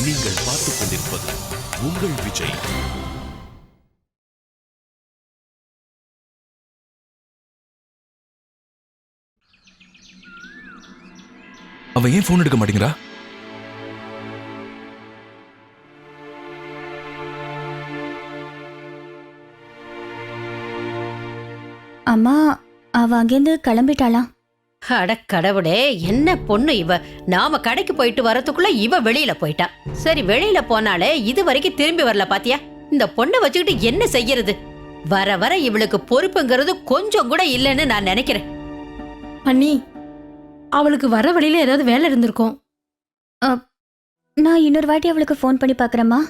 நீங்கள் பார்த்துக் கொண்டிருப்பது உங்கள் விஜய். அவன் ஏன் போன் எடுக்க மாட்டேங்கிறா? அம்மா, அவ அங்கேருந்து கிளம்பிட்டாளாம். அட கடவுளே, என்ன பொண்ணு இவ! நாம கடைக்கு போயிட்டு வரதுக்குள்ள இவ வெளியில போயிட்டா. சரி, வெளியில போனாலே இது வரைக்கும் திரும்பி வரல பாத்தியா? இந்த பொண்ணை வச்சுக்கிட்டு என்ன செய்யறது? வர வர இவளுக்கு பொறுப்புங்கிறது கொஞ்சம் கூட இல்லைன்னு நான் நினைக்கிறேன். அண்ணி, அவளுக்கு வர வழியில ஏதாவது வேலை இருந்திருக்கும். நான் இன்னொரு வாட்டி அவளுக்கு ஃபோன் பண்ணி பார்க்குறேம்மா.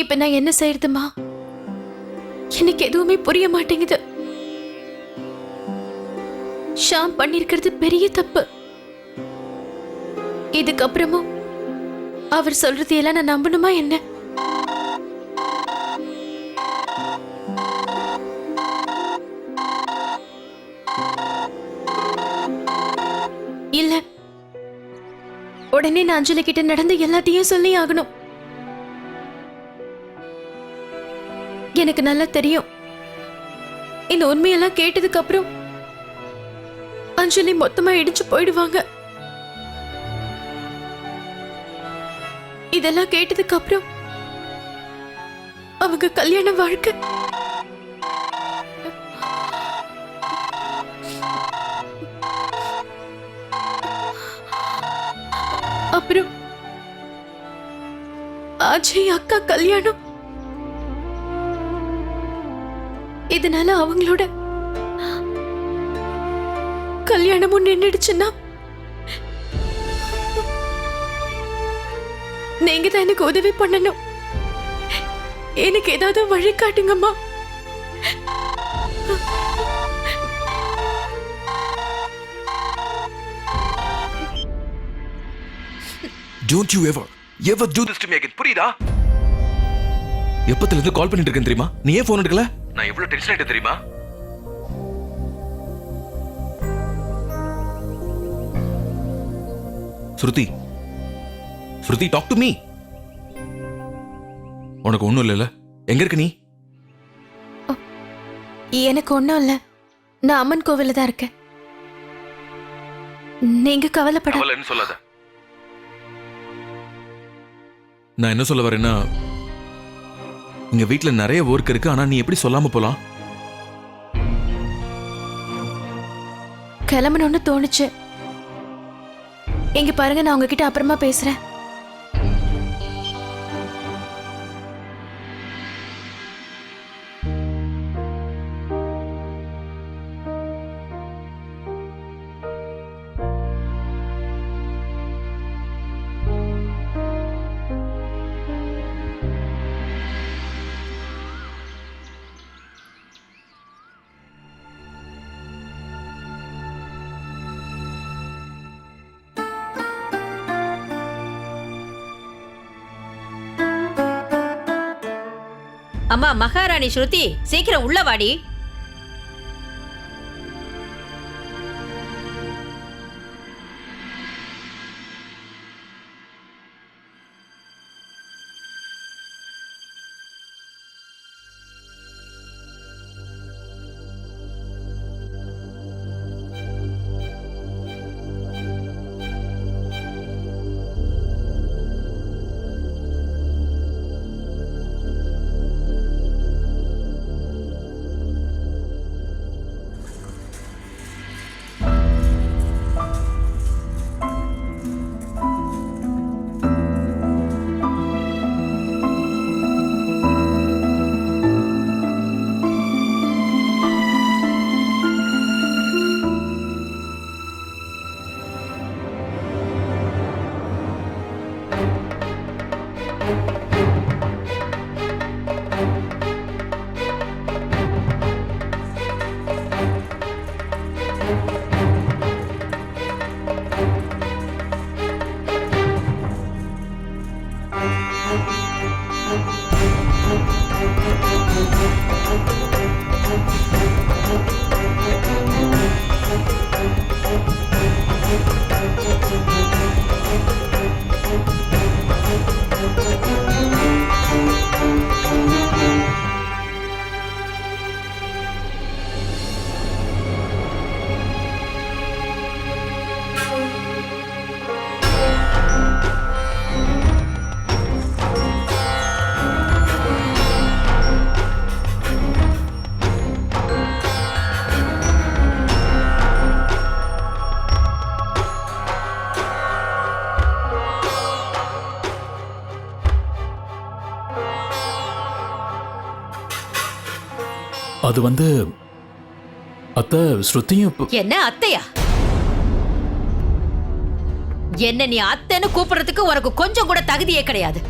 இப்ப நான் என்ன செய்யறதுமா? எனக்கு எதுவுமே புரிய மாட்டேங்குது. ஷாம் பண்ணிருக்கிறது பெரிய தப்பு. இதுக்கப்புறமும் அவர் சொல்றது எல்லாம் நான் நம்பணுமா என்ன? இல்ல, உடனே நான் அஞ்சலி கிட்ட நடந்து எல்லாத்தையும் சொல்லி ஆகணும். எனக்கு நல்லா தெரியும், இந்த உண்மையெல்லாம் கேட்டதுக்கு அப்புறம் அஞ்சலி மொத்தமா இடிச்சு போயிடுவாங்க. இதெல்லாம் கேட்டதுக்கு அப்புறம் அவங்க கல்யாண வாழ்க்கை அப்புறம் அஜய் அக்கா கல்யாணம், இதனால அவங்களோட கல்யாணமும் நின்றுடுச்சுன்னா நீங்க தான் எனக்கு உதவி பண்ணணும். எனக்கு ஏதாவது வழி காட்டுங்கம்மா. Don't you ever do this to me again. புரியுதா? எப்பத்துல இருந்து கால் பண்ணிட்டு இருக்கேன் தெரியுமா? நீ ஏன் போன் எடுக்கல? நான் எவ்வளவு டென்ஷன் ஆயிட்டேன் தெரியுமா? ஸ்ருதி, டாக் டு மீ. உனக்கு ஒண்ணும் இல்லைல்ல? எங்க இருக்க நீ? எனக்கு ஒண்ணும் இல்ல, நான் அம்மன் கோவில்ல தான் இருக்கேன். நீங்க கவலைப்படாதீங்க. சொல்லாத. நான் என்ன சொல்ல வரேன்னா, இங்க வீட்ல நிறைய ஒர்க் இருக்கு. ஆனா நீ எப்படி சொல்லாம போலாம்? கிளம்பணும்னு தோணுச்சு. இங்க பாருங்க, நான் உங்ககிட்ட அப்புறமா பேசுறேன். அம்மா, மகாராணி ஸ்ருதி, சீக்கிரம் உள்ள வாடி. அது வந்து அத்தை ஸ்ருதியும் என்ன அத்தையா? என்ன நீ அத்தைன்னு கூப்பிடுறதுக்கு உனக்கு கொஞ்சம் கூட தகுதியே கிடையாது.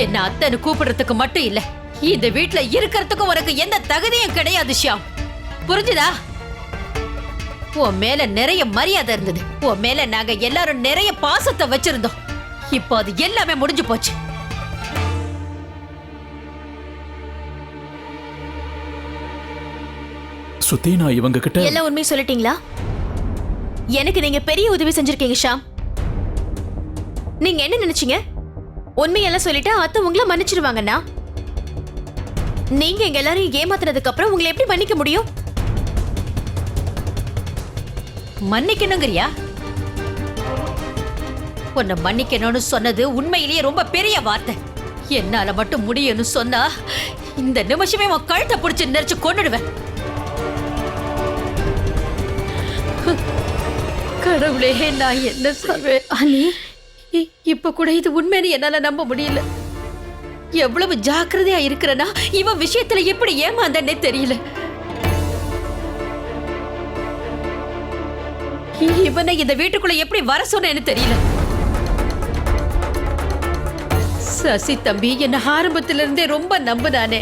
என்ன அத்தைன்னு கூப்பிடுறதுக்கு மட்டும் இல்ல, இந்த வீட்ல இருக்கிறதுக்கு உனக்கு எந்த தகுதியும் கிடையாது ஷியாம். புரிஞ்சுதா? உன் மேல நிறைய மரியாதை இருந்தது, உன் மேல நாங்க எல்லாரும் நிறைய பாசத்தை வச்சிருந்தோம். இப்போ அது எல்லாமே முடிஞ்சு போச்சு. ஸ்ருதி, நான் இவங்க கிட்ட எல்லாம் உண்மையை சொல்லிட்டீங்களா? எனக்கு நீங்க பெரிய உதவி செஞ்சிருக்கீங்க ஷாம். நீங்க என்ன நினைச்சீங்க? உண்மையெல்லாம் சொல்லிட்டா அத்தை உங்களை மன்னிச்சிருவாங்கண்ணா. நீங்க எங்க எல்லாரும் ஏமாத்துனதுக்கு அப்புறம் உங்களை எப்படி மன்னிக்க முடியும்? மன்னிக்கணுங்கிறியா? உன்னை மன்னிக்கணும்னு சொன்னது உண்மையிலேயே ரொம்ப பெரிய வார்த்தை. என்னால மட்டும் முடியும்னு சொன்னா இந்த நிமிஷமே உன் கழுத்தை பிடிச்சு நெரிச்சு கொன்னுடுவேன். கடவுளே, நான் என்ன சொல்வேன்? அனி, இப்ப கூட இது உண்மைன்னு என்னால நம்ப முடியல. எவ்வளவு ஜாக்கிரதையா இருக்கிறனா இவன் விஷயத்துல எப்படி ஏமாந்தனே தெரியல. இவனை இந்த வீட்டுக்குள்ள எப்படி வர சொன்னேன்னு தெரியல. சசி தம்பி என்ன ஆரம்பத்துல இருந்தே ரொம்ப நம்புனானே.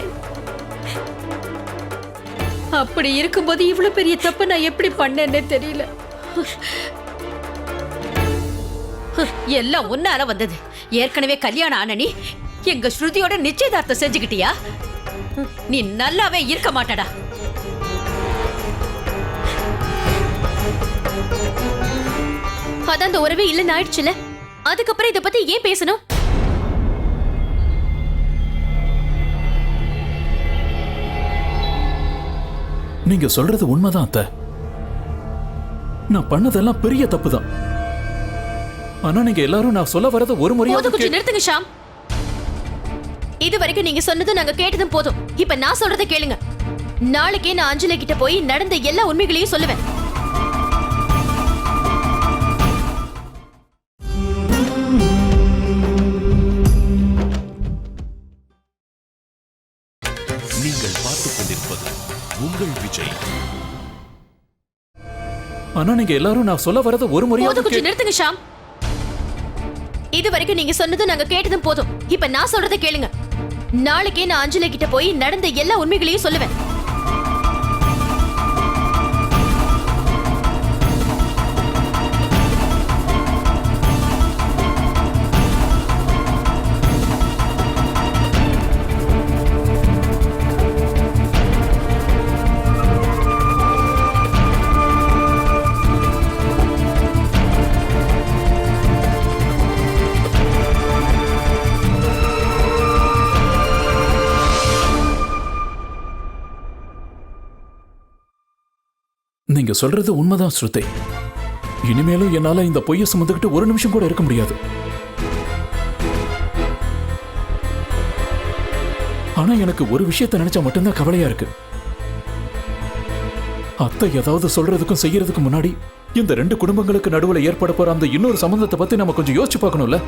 அப்படி இருக்கும்போது இவ்வளவு பெரிய தப்பு நான் எப்படி பண்ணேன்னே தெரியல. எல்லாம் உன்னால வந்தது. ஏற்கனவே கல்யாணம் ஆன நீ எங்க ஸ்ருதியோட நிச்சயதார்த்தம் செஞ்சுக்கிட்டியா? நீ நல்லாவே இருக்க மாட்டடா. அதான் அந்த உறவே இல்லைன்னு ஆயிடுச்சுல, அதுக்கப்புறம் இதை பத்தி ஏன் பேசணும்? நீங்க சொல்றது உண்மைதான் அத்தை. நான் பண்ணதெல்லாம் பெரிய தப்பு தான். ஆனா நீங்க எல்லாரும் நான் சொல்ல வரத ஒரு முறையாவது கொஞ்சம் நிறுத்துங்க ஷாம். இது வரைக்கும் நீங்க சொன்னதும் நாங்க கேட்டதும் போதும். இப்ப நான் சொல்றதை கேளுங்க. நாளைக்கே நான் அஞ்சலி கிட்ட போய் நடந்த எல்லா உண்மைகளையும் சொல்லுவேன். நீங்கள் பார்த்துக் கொண்டிருப்பது உங்கள் விஜய். ஆனா நீங்க எல்லாரும் நான் சொல்ல வரத ஒரு முறையாவது கொஞ்சம் நிறுத்துங்க ஷாம். இது வரைக்கும் நீங்க சொன்னதும் நாங்க கேட்டதும் போதும். இப்ப நான் சொல்றதை கேளுங்க. நாளைக்கே நான் அஞ்சலி கிட்ட போய் நடந்த எல்லா உண்மைகளையும் சொல்லுவேன். நீங்க சொல்றது உண்மைதான் ஸ்ருதி. இனிமேலும் என்னால இந்த பொய்யை சுமந்துக்கிட்டு ஒரு நிமிஷம் கூட இருக்க முடியாது. ஆனா எனக்கு ஒரு விஷயத்தை நினைச்சா மட்டும்தான் கவலையா இருக்கு. அத்தை ஏதாவது சொல்றதுக்கும் செய்யறதுக்கு முன்னாடி இந்த ரெண்டு குடும்பங்களுக்கு நடுவுல ஏற்பட போற அந்த இன்னொரு சம்பந்தத்தை பத்தி நம்ம கொஞ்சம் யோசிச்சு பார்க்கணும்ல.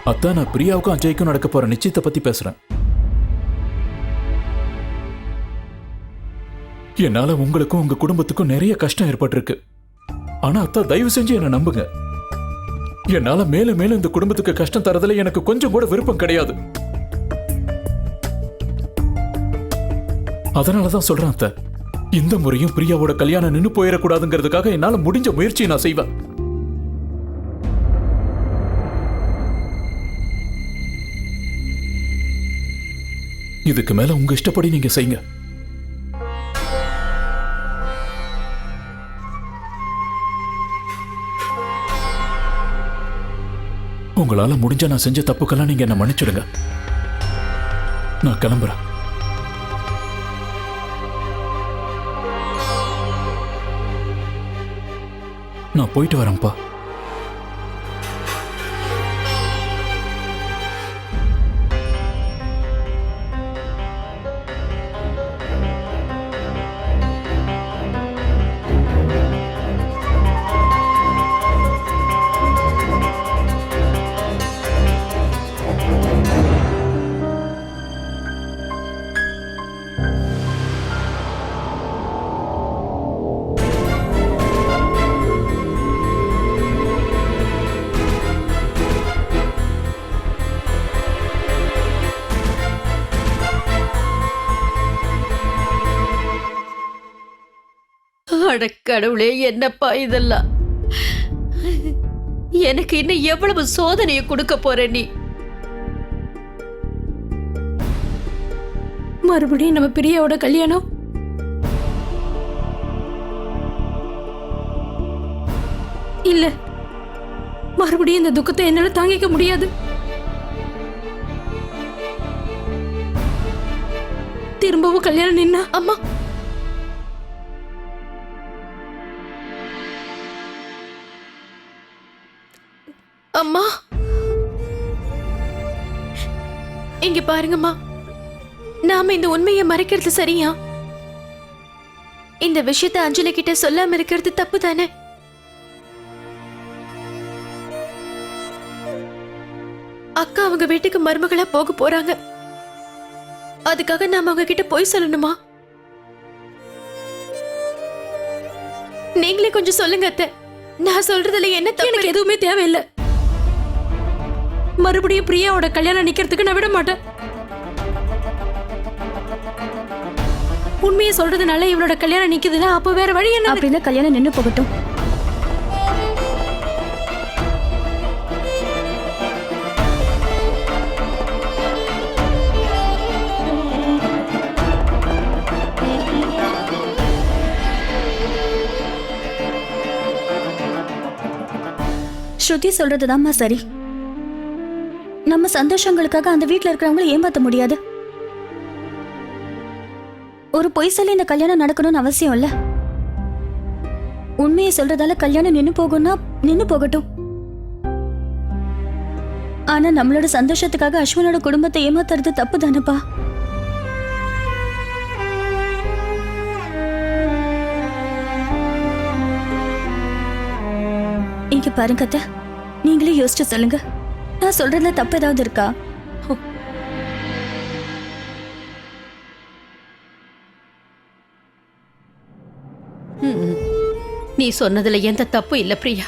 அத்தா, நான் பிரியாவுக்கும் அஜய்க்கும் நடக்க போற நிச்சயத்தை பத்தி பேசுறேன். என்னால உங்களுக்கும் உங்க குடும்பத்துக்கும் நிறைய கஷ்டம் ஏற்பட்டிருக்கு. ஆனா அத்தா, தயவு செஞ்சு என்ன நம்புங்க. என்னால மேலும் மேலும் இந்த குடும்பத்துக்கு கஷ்டம் தரதுல எனக்கு கொஞ்சம் கூட விருப்பம் கிடையாது. அதனாலதான் சொல்றேன் அத்தா, இந்த முறையும் பிரியாவோட கல்யாணம் நின்னு போயிடக்கூடாதுங்கிறதுக்காக என்னால முடிஞ்ச முயற்சியை நான் செய்வேன். இதுக்கு மேல உங்க இஷ்டப்படி நீங்க செய்யுங்க. உங்களால முடிஞ்ச நான் செஞ்ச தப்புக்கெல்லாம் நீங்க என்ன மன்னிச்சிடுங்க. நான் கிளம்புறேன். நான் போயிட்டு வரேன்ப்பா. அட கடவுளே, என்னப்பா இதெல்லாம்? எனக்கு இன்னும் எவ்வளவு சோதனையை கொடுக்க போற நீ? மறுபடியும் நம்ம பிரியாவோட கல்யாணம்? இல்ல, மறுபடியும் இந்த துக்கத்தை என்னால தாங்கிக்க முடியாது. திரும்பவும் கல்யாணம் நின்னா அம்மா, அம்மா, இங்க பாருங்கம்மா, நாம இந்த உண்மையை மறைக்கிறது சரியா? இந்த விஷயத்தை அஞ்சலி கிட்ட சொல்லாம இருக்கிறது தப்பு தானே? அக்கா அவங்க வீட்டுக்கு மருமகளா போக போறாங்க. அதுக்காக நாம அவங்க கிட்ட போய் சொல்லணுமா? நீங்களே கொஞ்சம் சொல்லுங்க அத்தை. நான் சொல்றதுல என்ன தப்பு? எனக்கு எதுவுமே தேவையில்லை. மறுபடியும் பிரியாவோட கல்யாணம் நிக்கிறதுக்கு நான் விட மாட்டேன். உண்மையை சொல்றதுனால இவளோட கல்யாணம் நிக்குதுல, அப்போ வேற வழி என்ன? அப்படின்னா கல்யாணம் நின்னு போகட்டும். ஸ்ருதி சொல்றதுதாம்மா சரி. நம்ம சந்தோஷங்களுக்காக அந்த வீட்ல இருக்கிறவங்களை ஏமாத்த முடியாது. ஒரு பொய் சொல்லி இந்த கல்யாணம் நடக்கணும்னு அவசியம் இல்ல. உண்மையை சொல்றதால கல்யாணம் நின்னு போகும்னா நின்னு போகட்டும். ஆனா நம்மளோட சந்தோஷத்துக்காக அஸ்வினோட குடும்பத்தை ஏமாத்துறது தப்பு தானப்பா. இங்க பாருங்க அத்தை, நீங்களே யோசிச்சு சொல்லுங்க. நான் சொல்றதுல தப்பு ஏதாவது இருக்கா? நீ சொன்னதுல எந்த தப்பு இல்ல பிரியா.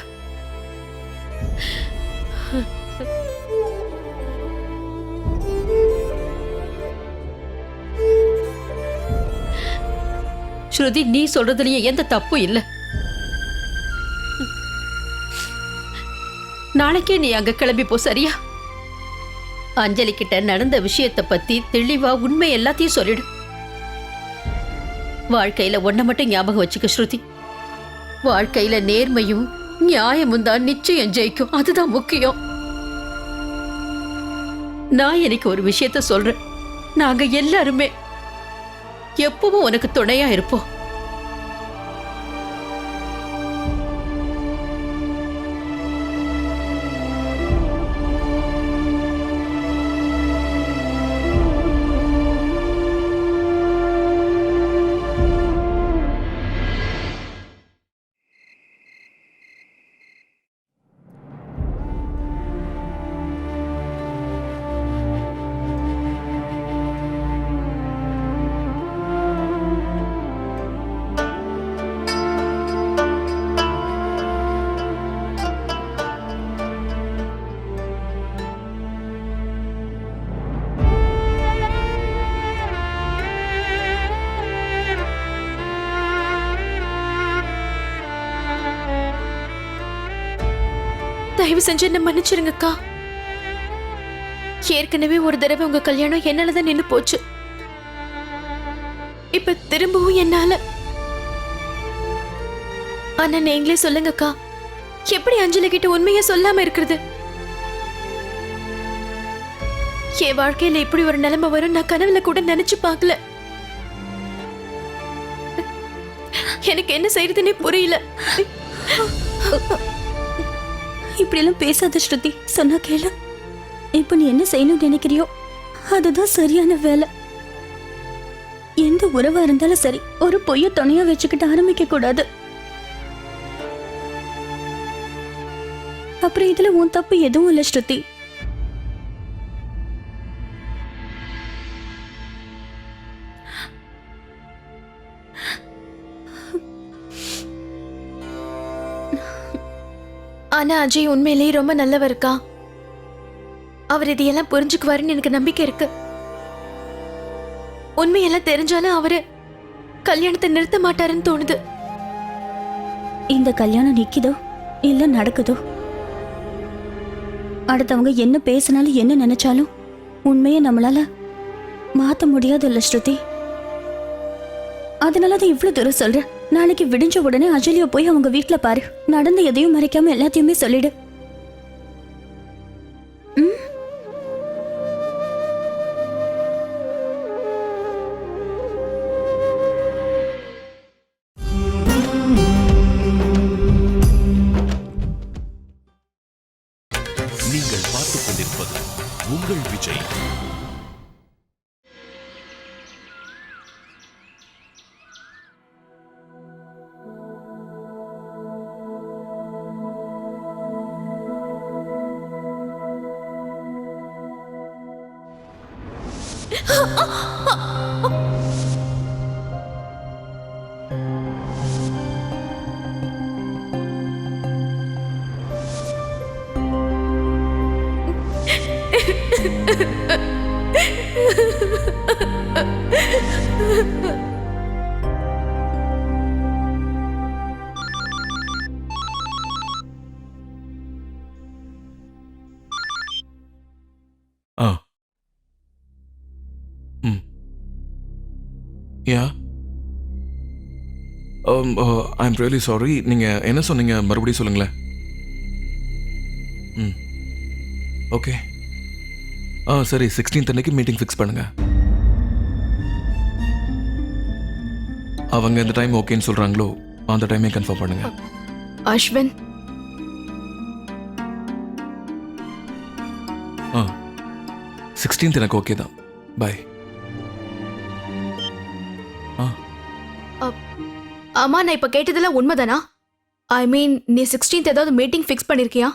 ஸ்ருதி, நீ சொல்றதுலயும் எந்த தப்பு இல்ல. நாளைக்கே நீ அங்க கிளம்பி போ, சரியா? அஞ்சலி கிட்ட நடந்த விஷயத்தை பத்தி தெளிவா உண்மை எல்லாத்தையும் சொல்லிடு. வாழ்க்கையில ஒன்ன மட்டும் ஞாபகம் வச்சுக்க ஸ்ருதி. வாழ்க்கையில நேர்மையும் நியாயமும் தான் நிச்சயம் ஜெயிக்கும். அதுதான் முக்கியம். நான் எனக்கு ஒரு விஷயத்த சொல்றேன். நாங்க எல்லாருமே எப்பவும் உனக்கு துணையா இருப்போம். தயவு செஞ்சு என்ன மன்னிச்சிருங்கக்கா. ஏற்கனவே ஒரு தடவை உங்க கல்யாணம் என்னாலதான் நின்னு போச்சு. இப்ப திரும்பவும் என்னால. ஆனா நீங்களே சொல்லுங்கக்கா, எப்படி அஞ்சலி கிட்ட உண்மையை சொல்லாம இருக்கிறது? என் வாழ்க்கையில இப்படி ஒரு நிலைமை வரும் நான் கனவுல கூட நினைச்சு பார்க்கல. எனக்கு என்ன செய்யறதுன்னே புரியல. இப்படி எல்லாம் பேசாத ஸ்ருதி, சொன்னா கேளு. இப்ப நீ என்ன செய்யணும்னு நினைக்கிறியோ அதுதான் சரியான வேலை. எந்த உறவா இருந்தாலும் சரி, ஒரு பொய்ய துணையா வச்சுக்கிட்டு ஆரம்பிக்க கூடாது. அப்புறம் இதுல உன் தப்பு எதுவும் இல்ல ஸ்ருதி. ஆனா அஜய் உண்மையிலேயே ரொம்ப நல்லவருக்கா. அவர் இதையெல்லாம் புரிஞ்சுக்குவாருன்னு எனக்கு நம்பிக்கை இருக்கு. உண்மையெல்லாம் தெரிஞ்சாலும் அவரு கல்யாணத்தை நிறுத்த மாட்டாருன்னு தோணுது. இந்த கல்யாணம் நிக்குதோ இல்ல நடக்குதோ, அடுத்தவங்க என்ன பேசினாலும் என்ன நினைச்சாலும் உண்மையை நம்மளால மாத்த முடியாது இல்ல ஸ்ருதி. அதனாலதான் இவ்வளவு தூரம் சொல்றேன். நாளைக்கு விடிஞ்ச உடனே அஜலிய போய் அவங்க வீட்டுல பாரு. நடந்து எதையும் மறைக்காம எல்லாத்தையுமே சொல்லிடு. நீங்கள் பார்த்துக் கொண்டிருப்பது உங்கள் விஜய். ஆ ம் யா ஐ எம் ரியலி சாரி. நீங்கள் என்ன சொன்னீங்க மறுபடியும் சொல்லுங்களேன். ம் ஓகே. சரி 16th அன்னைக்கு மீட்டிங் ஃபிக்ஸ் பண்ணுங்க. அவங்க எந்த டைம் ஓகேன்னு சொல்கிறாங்களோ அந்த டைமே கன்ஃபார்ம் பண்ணுங்க. அஸ்வின், 16th எனக்கு ஓகே தான். பாய். அம்மா நான் இப்ப கேட்டதெல்லாம் உண்மைதானா? ஐ மீன் நீ 16th ஏதாவது மீட்டிங் ஃபிக்ஸ் பண்ணிருக்கியா?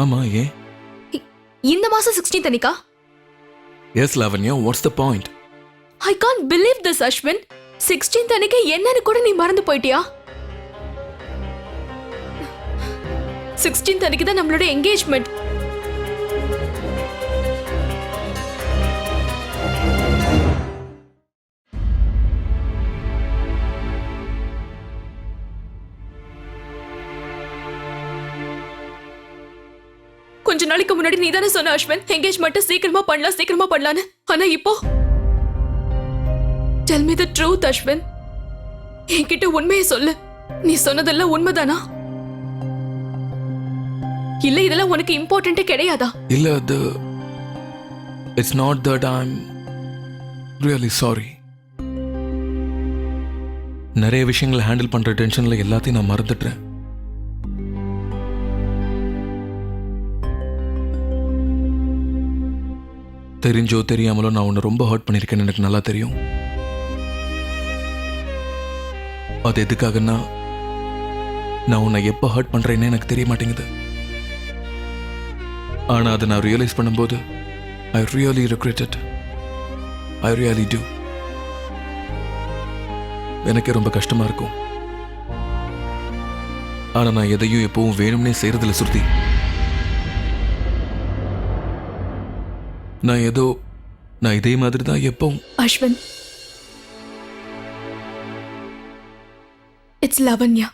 ஆமாம், ஏன்? இந்த மாசம் 16th அன்னைக்கா? Yes Lavanya, what's the point? I can't believe this Ashwin. 16th அன்னைக்கு என்னன்னு கூட நீ மறந்து போயிட்டியா? 16th அன்னைக்கு தான் நம்மளோட என்கேஜ்மெண்ட். கொஞ்ச நாளைக்கு முன்னாடி நீ தானே சொன்ன அஸ்வின் என்கேஜ்மெண்ட் சீக்கிரமா பண்ணலான்னு. ஆனா இப்போ tell me the truth Ashwin. என்கிட்ட உண்மையை சொல்லு. நீ சொன்னதெல்லாம் உண்மைதானா? இல்ல இதெல்லாம் உனக்கு இம்பார்ட்டன்ட்டே கிடையாதா? இல்ல, it's not that. I am really sorry. நிறைய விஷயங்களை ஹேண்டில் பண்ற டென்ஷன்ல எல்லாத்தையும் நான் மறந்துட்டேன். தெரிஞ்சோ தெரியாமலோ நான் உன்னை ரொம்ப ஹர்ட் பண்ணியிருக்கேன்னு எனக்கு நல்லா தெரியும். அது எதுக்காகன்னா நான் உன்னை எப்போ ஹர்ட் பண்றேன்னு எனக்கு தெரிய மாட்டேங்குது. ஆனா அதை நான் ரியலைஸ் பண்ணும்போது I really regret it. I really do. எனக்கே ரொம்ப கஷ்டமா இருக்கும். ஆனா நான் எதையும் எப்பவும் வேணும்னே செய்யறதில்ல சுருதி. நான் இதே மாதிரி தான் எப்பவும். அஸ்வின், இட்ஸ் லாவண்யா.